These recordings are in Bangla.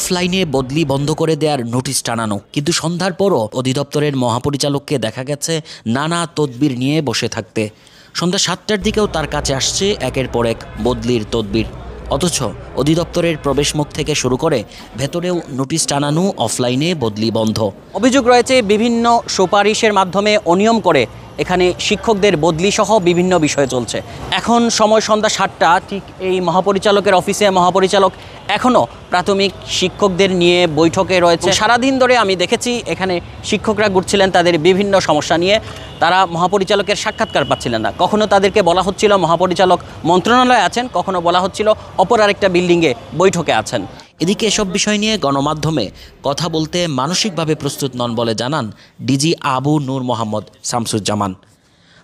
অফলাইনে বদলি বন্ধ করে দেওয়ার নোটিশ টানানো, কিন্তু সন্ধ্যার পরও অধিদপ্তরের মহাপরিচালককে দেখা গেছে নানা তদবির নিয়ে বসে থাকতে। সন্ধ্যা 7টার দিকেও তার কাছে আসছে একের পর এক বদলির তদবির, অথচ অধিদপ্তরের প্রবেশমুখ থেকে শুরু করে ভেতরেও নোটিশ টানানো, অফলাইনে বদলি বন্ধ। অভিযোগ রয়েছে বিভিন্ন সুপারিশের মাধ্যমে অনিয়ম করে এখানে শিক্ষকদের বদলি সহ বিভিন্ন বিষয় চলছে। এখন সময় সন্ধ্যা 7টা, ঠিক এই মহাপরিচালকের অফিসে মহাপরিচালক এখনও প্রাথমিক শিক্ষকদের নিয়ে বৈঠকে রয়েছে। সারাদিন ধরে আমি দেখেছি এখানে শিক্ষকরা ঘুরছিলেন তাদের বিভিন্ন সমস্যা নিয়ে, তারা মহাপরিচালকের সাক্ষাৎকার পাচ্ছিলেন না। কখনো তাদেরকে বলা হচ্ছিল মহাপরিচালক মন্ত্রণালয়ে আছেন, কখনো বলা হচ্ছিল অপর আরেকটা বিল্ডিংয়ে বৈঠকে আছেন। এদিকে এসব বিষয় নিয়ে গণমাধ্যমে কথা বলতে মানসিকভাবে প্রস্তুত নন বলে জানান ডিজি আবু নূর মোহাম্মদ শামসুজ্জামান।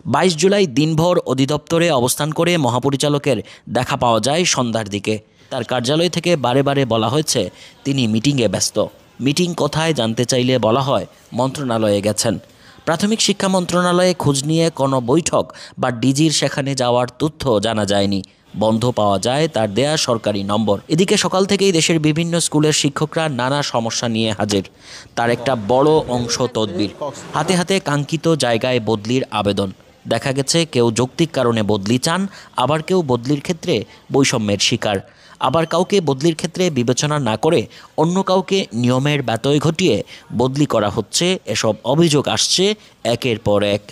22 জুলাই দিনভর অধিদপ্তরে অবস্থান করে মহাপরিচালকের দেখা পাওয়া যায় সন্ধ্যার দিকে। তার কার্যালয় থেকে বারে বারে বলা হয়েছে তিনি মিটিংয়ে ব্যস্ত। মিটিং কোথায় জানতে চাইলে বলা হয় মন্ত্রণালয়ে গেছেন। প্রাথমিক শিক্ষা মন্ত্রণালয়ে খোঁজ নিয়ে কোনো বৈঠক বা ডিজির সেখানে যাওয়ার তথ্য জানা যায়নি। বন্ধ পাওয়া যায় তার দেয়া সরকারি নম্বর। এদিকে সকাল থেকেই দেশের বিভিন্ন স্কুলের শিক্ষকরা নানা সমস্যা নিয়ে হাজির। তার একটা বড় অংশ তদবির, হাতে হাতে কাঙ্ক্ষিত জায়গায় বদলির আবেদন। দেখা গেছে কেউ যৌক্তিক কারণে বদলি চান, আবার কেউ বদলির ক্ষেত্রে বৈষম্যের শিকার, আবার কাউকে বদলির ক্ষেত্রে বিবেচনা না করে অন্য কাউকে নিয়মের ব্যত্যয় ঘটিয়ে বদলি করা হচ্ছে। এসব অভিযোগ আসছে একের পর এক।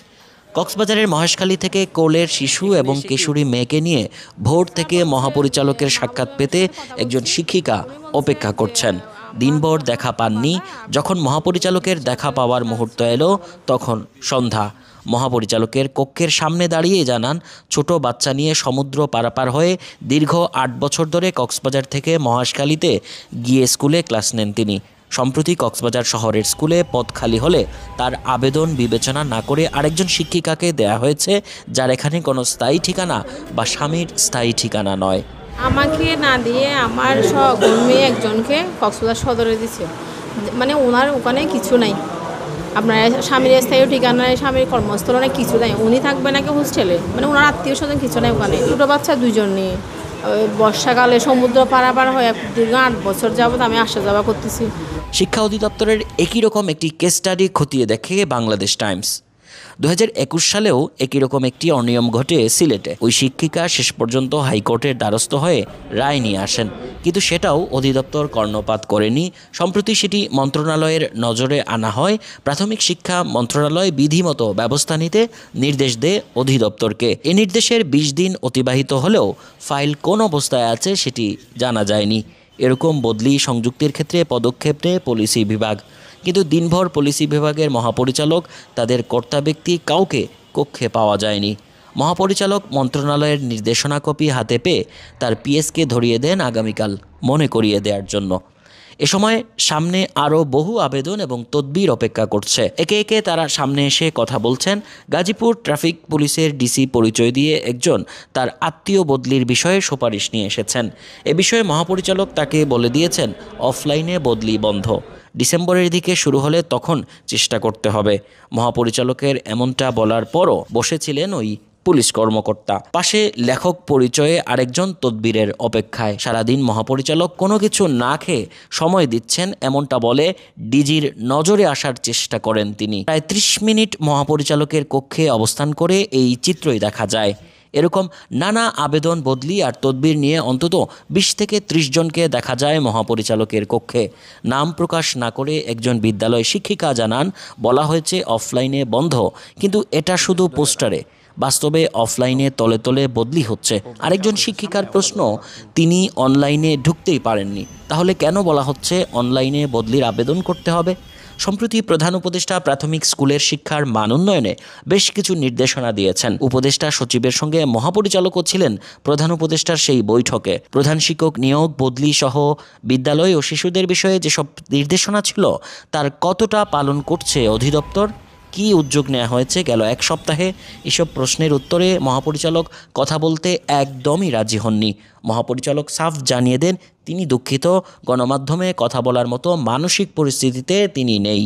কক্সবাজারের মহেশখালী থেকে কোলের শিশু এবং কিশোরী মেয়েকে নিয়ে ভোর থেকে মহাপরিচালকের সাক্ষাৎ পেতে একজন শিক্ষিকা অপেক্ষা করছেন। দিনভর দেখা পাননি। যখন মহাপরিচালকের দেখা পাওয়ার মুহূর্ত এলো তখন সন্ধ্যা। মহাপরিচালকের কক্ষের সামনে দাঁড়িয়ে জানান, ছোট বাচ্চা নিয়ে সমুদ্র পারাপার হয়ে দীর্ঘ 8 বছর ধরে কক্সবাজার থেকে মহেশখালীতে গিয়ে স্কুলে ক্লাস নেন তিনি। সম্প্রতি কক্সবাজার শহরের স্কুলে পদ খালি হলে তার আবেদন বিবেচনা না করে আরেকজন শিক্ষিকাকে দেয়া হয়েছে, যার এখানে কোনো স্থায়ী ঠিকানা বা স্বামীর স্থায়ী ঠিকানা নয়। আমাকে না দিয়ে আমার সহকর্মী একজনকে কক্সবাজার সদরে দিচ্ছে, মানে ওনার ওখানে কিছু নাই, আপনার স্বামীর স্থায়ী ঠিকানা, স্বামীর কর্মস্থল অনেক কিছু নাই, উনি থাকবে নাকি হোস্টেলে, মানে ওনার আত্মীয় স্বজন কিছু নাই ওখানে। ছোটো বাচ্চা 2জন নিয়ে বর্ষাকালে সমুদ্র পারাপার হয়ে দীর্ঘ 8 বছর যাবৎ আমি আসা যাওয়া করতেছি। শিক্ষা অধিদপ্তরের একই রকম একটি কেস স্টাডি খতিয়ে দেখে বাংলাদেশ টাইমস। 2021 সালেও একই রকম একটি অনিয়ম ঘটে সিলেটে। ওই শিক্ষিকা শেষ পর্যন্ত হাইকোর্টের দ্বারস্থ হয়ে রায় নিয়ে আসেন, কিন্তু সেটাও অধিদপ্তর কর্ণপাত করেনি। সম্প্রতি সেটি মন্ত্রণালয়ের নজরে আনা হয়। প্রাথমিক শিক্ষা মন্ত্রণালয় বিধিমতো ব্যবস্থা নিতে নির্দেশ দেয় অধিদপ্তরকে। এ নির্দেশের 20 দিন অতিবাহিত হলেও ফাইল কোন অবস্থায় আছে সেটি জানা যায়নি। এরকম বদলি সংযুক্তির ক্ষেত্রে পদক্ষেপ নেয় পলিসি বিভাগ, কিন্তু দিনভর পলিসি বিভাগের মহাপরিচালক তাদের কর্তা ব্যক্তি কাউকে কক্ষে পাওয়া যায়নি। মহাপরিচালক মন্ত্রণালয়ের নির্দেশনা কপি হাতে পেয়ে তার পিএসকে ধরিয়ে দেন আগামীকাল মনে করিয়ে দেওয়ার জন্য। এ সময় সামনে আরও বহু আবেদন এবং তদবির অপেক্ষা করছে। একে একে তারা সামনে এসে কথা বলছেন। গাজীপুর ট্রাফিক পুলিশের ডিসি পরিচয় দিয়ে একজন তার আত্মীয় বদলির বিষয়ে সুপারিশ নিয়ে এসেছেন। এ বিষয়ে মহাপরিচালক তাকে বলে দিয়েছেন অফলাইনে বদলি বন্ধ, ডিসেম্বরের দিকে শুরু হলে তখন চেষ্টা করতে হবে। মহাপরিচালকের এমনটা বলার পরও বসেছিলেন ওই পুলিশ কর্মকর্তা। পাশে লেখক পরিচয়ে আরেকজন তদবিরের অপেক্ষায়। সারাদিন মহাপরিচালক কোনো কিছু না খেয়ে সময় দিচ্ছেন এমনটা বলে ডিজির নজরে আসার চেষ্টা করেন তিনি। প্রায় 30 মিনিট মহাপরিচালকের কক্ষে অবস্থান করে এই চিত্রই দেখা যায়। এরকম নানা আবেদন, বদলি আর তদবির নিয়ে অন্তত 20 থেকে 30 জনকে দেখা যায় মহাপরিচালকের কক্ষে। নাম প্রকাশ না করে একজন বিদ্যালয় শিক্ষিকা জানান, বলা হয়েছে অফলাইনে বন্ধ, কিন্তু এটা শুধু পোস্টারে, বাস্তবে অফলাইনে তলে তলে বদলি হচ্ছে। আরেকজন শিক্ষিকার প্রশ্ন, তিনি অনলাইনে ঢুকতেই পারেননি, তাহলে কেন বলা হচ্ছে অনলাইনে বদলির আবেদন করতে হবে? সম্প্রতি প্রধান উপদেষ্টা প্রাথমিক স্কুলের শিক্ষার মান উন্নয়নে বেশ কিছু নির্দেশনা দিয়েছেন। উপদেষ্টা সচিবের সঙ্গে মহাপরিচালকও ছিলেন প্রধান উপদেষ্টার সেই বৈঠকে। প্রধান শিক্ষক নিয়োগ, বদলি সহ বিদ্যালয় ও শিশুদের বিষয়ে যেসব নির্দেশনা ছিল তার কতটা পালন করছে অধিদপ্তর? কী উদ্যোগ নেওয়া হয়েছে গেল 1 সপ্তাহে? এসব প্রশ্নের উত্তরে মহাপরিচালক কথা বলতে একদমই রাজি হননি। মহাপরিচালক সাফ জানিয়ে দেন তিনি দুঃখিত, গণমাধ্যমে কথা বলার মতো মানসিক পরিস্থিতিতে তিনি নেই।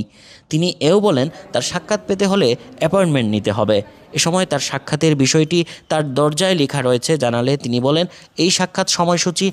তিনি এও বলেন তার সাক্ষাৎ পেতে হলে অ্যাপয়েন্টমেন্ট নিতে হবে। এ সময় তার সাক্ষাতের বিষয়টি তার দরজায় লেখা রয়েছে জানালে তিনি বলেন, এই সাক্ষাৎ সময়সূচি